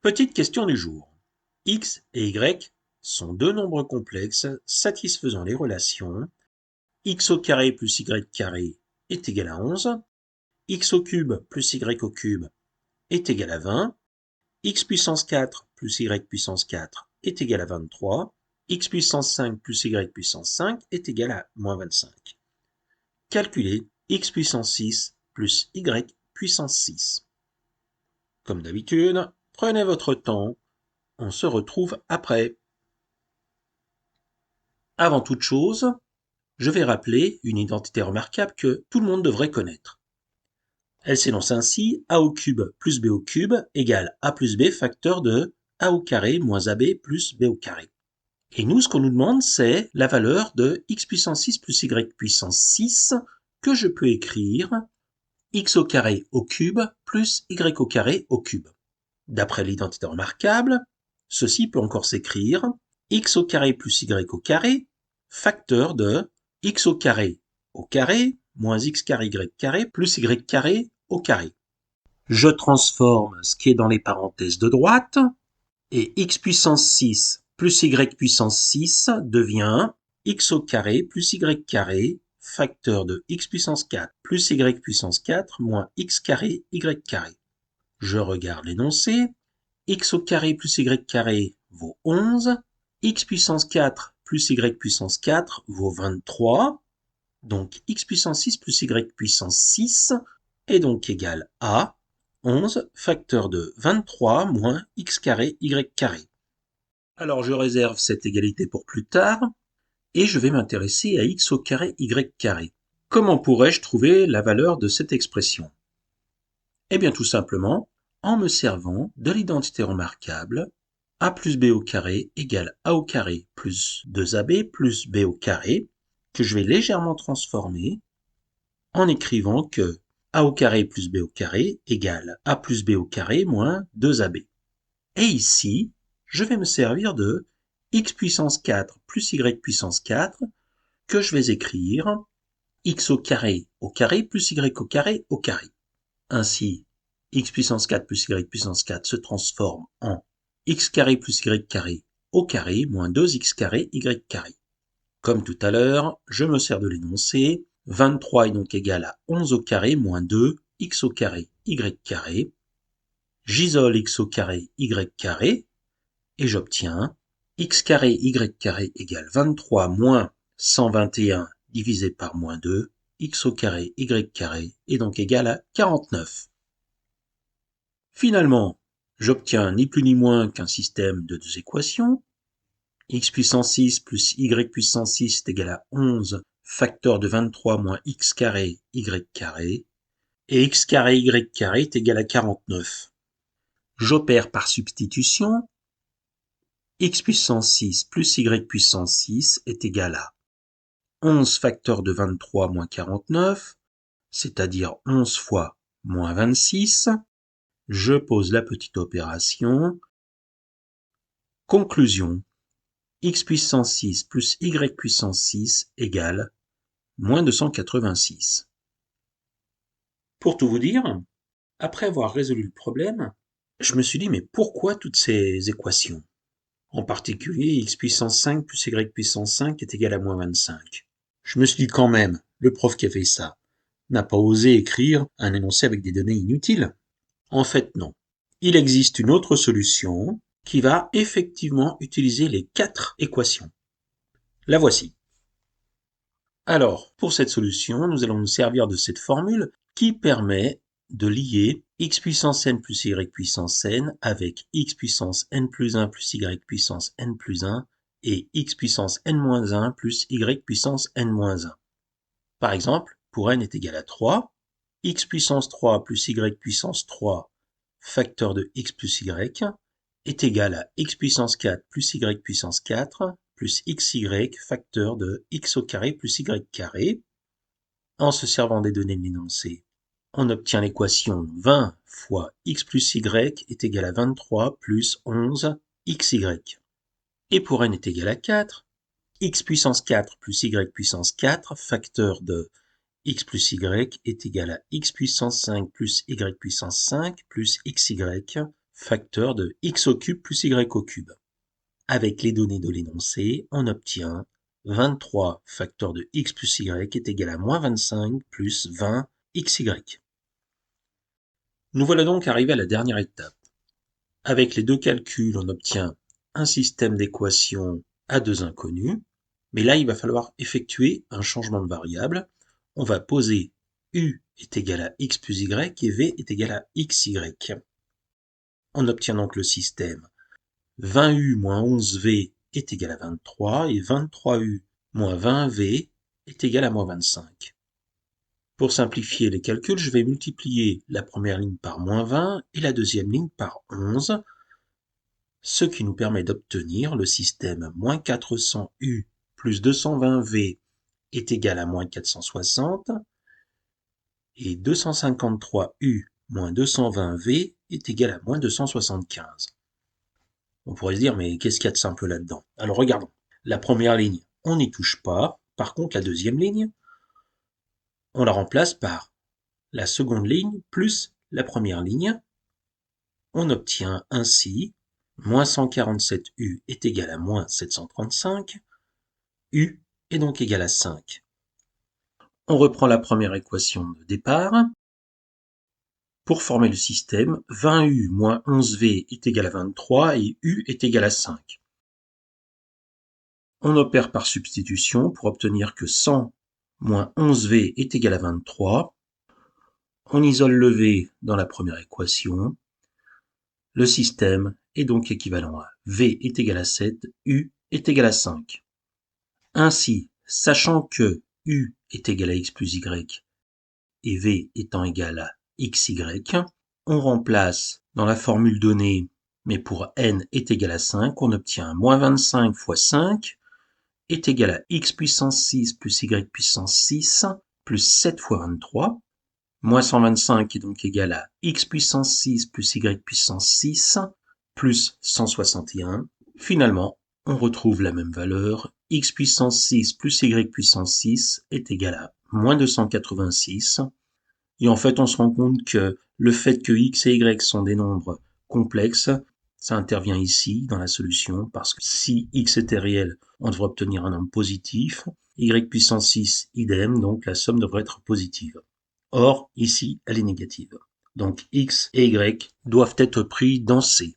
Petite question du jour. X et Y sont deux nombres complexes satisfaisant les relations x au carré plus y carré est égal à 11, x au cube plus y au cube est égal à 20, x puissance 4 plus y puissance 4 est égal à 23, x puissance 5 plus y puissance 5 est égal à moins 25. Calculez x puissance 6 plus y puissance 6. Comme d'habitude, prenez votre temps. On se retrouve après. Avant toute chose, je vais rappeler une identité remarquable que tout le monde devrait connaître. Elle s'énonce ainsi: a au cube plus b au cube égale a plus b facteur de a au carré moins ab plus b au carré. Et nous, ce qu'on nous demande, c'est la valeur de x puissance 6 plus y puissance 6 que je peux écrire x au carré au cube plus y au carré au cube. D'après l'identité remarquable, ceci peut encore s'écrire x au carré plus y au carré facteur de x au carré moins x carré y carré plus y carré au carré. Je transforme ce qui est dans les parenthèses de droite et x puissance 6 plus y puissance 6 devient x au carré plus y carré facteur de x puissance 4 plus y puissance 4 moins x carré y carré. Je regarde l'énoncé. X au carré plus y carré vaut 11, x puissance 4 plus y puissance 4 vaut 23, donc x puissance 6 plus y puissance 6 est donc égal à 11 facteur de 23 moins x carré y carré. Alors je réserve cette égalité pour plus tard et je vais m'intéresser à x au carré y carré. Comment pourrais-je trouver la valeur de cette expression? Eh bien tout simplement en me servant de l'identité remarquable a plus b au carré égale a au carré plus 2ab plus b au carré, que je vais légèrement transformer en écrivant que a au carré plus b au carré égale a plus b au carré moins 2ab. Et ici, je vais me servir de x puissance 4 plus y puissance 4, que je vais écrire x au carré plus y au carré au carré. Ainsi, x puissance 4 plus y puissance 4 se transforme en x carré plus y carré au carré moins 2x carré y carré. Comme tout à l'heure, je me sers de l'énoncé. 23 est donc égal à 11 au carré moins 2 x au carré y carré. J'isole x au carré y carré et j'obtiens x carré y carré égale 23 moins 121 divisé par moins 2, x au carré y carré est donc égal à 49. Finalement, j'obtiens ni plus ni moins qu'un système de deux équations. X puissance 6 plus y puissance 6 est égal à 11 facteur de 23 moins x carré y carré. Et x carré y carré est égal à 49. J'opère par substitution. X puissance 6 plus y puissance 6 est égal à 11 facteur de 23 moins 49, c'est-à-dire 11 fois moins 26. Je pose la petite opération. Conclusion. X puissance 6 plus y puissance 6 égale moins 286. Pour tout vous dire, après avoir résolu le problème, je me suis dit mais pourquoi toutes ces équations? En particulier x puissance 5 plus y puissance 5 est égal à moins 25. Je me suis dit quand même, le prof qui a fait ça n'a pas osé écrire un énoncé avec des données inutiles. En fait, non. Il existe une autre solution qui va effectivement utiliser les 4 équations. La voici. Alors, pour cette solution, nous allons nous servir de cette formule qui permet de lier x puissance n plus y puissance n avec x puissance n plus 1 plus y puissance n plus 1 et x puissance n moins 1 plus y puissance n moins 1. Par exemple, pour n est égal à 3, x puissance 3 plus y puissance 3 facteur de x plus y est égal à x puissance 4 plus y puissance 4 plus xy facteur de x au carré plus y carré. En se servant des données de l'énoncé, on obtient l'équation 20 fois x plus y est égal à 23 plus 11 xy. Et pour n est égal à 4, x puissance 4 plus y puissance 4 facteur de x plus y est égal à x puissance 5 plus y puissance 5 plus xy facteurs de x au cube plus y au cube. Avec les données de l'énoncé, on obtient 23 facteurs de x plus y est égal à moins 25 plus 20 xy. Nous voilà donc arrivés à la dernière étape. Avec les deux calculs, on obtient un système d'équations à deux inconnus, mais là, il va falloir effectuer un changement de variable. On va poser u est égal à x plus y et v est égal à xy. On obtient donc le système 20u moins 11v est égal à 23 et 23u moins 20v est égal à moins 25. Pour simplifier les calculs, je vais multiplier la première ligne par moins 20 et la deuxième ligne par 11, ce qui nous permet d'obtenir le système moins 400u plus 220v est égal à moins 460 et 253u moins 220v est égal à moins 275. On pourrait se dire, mais qu'est-ce qu'il y a de simple là-dedans? Alors regardons. La première ligne, on n'y touche pas. Par contre, la deuxième ligne, on la remplace par la seconde ligne plus la première ligne. On obtient ainsi moins 147u est égal à moins 735. U est donc égal à 5. On reprend la première équation de départ. Pour former le système, 20u moins 11v est égal à 23 et u est égal à 5. On opère par substitution pour obtenir que 100 moins 11v est égal à 23. On isole le v dans la première équation. Le système est donc équivalent à v est égal à 7, u est égal à 5. Ainsi, sachant que u est égal à x plus y et v étant égal à xy, on remplace dans la formule donnée, mais pour n est égal à 5, on obtient moins 25 fois 5 est égal à x puissance 6 plus y puissance 6 plus 7 fois 23. Moins 125 est donc égal à x puissance 6 plus y puissance 6 plus 161. Finalement, on retrouve la même valeur. X puissance 6 plus y puissance 6 est égal à moins 286. Et en fait, on se rend compte que le fait que x et y sont des nombres complexes, ça intervient ici dans la solution parce que si x était réel, on devrait obtenir un nombre positif. Y puissance 6, idem, donc la somme devrait être positive. Or, ici, elle est négative. Donc x et y doivent être pris dans C.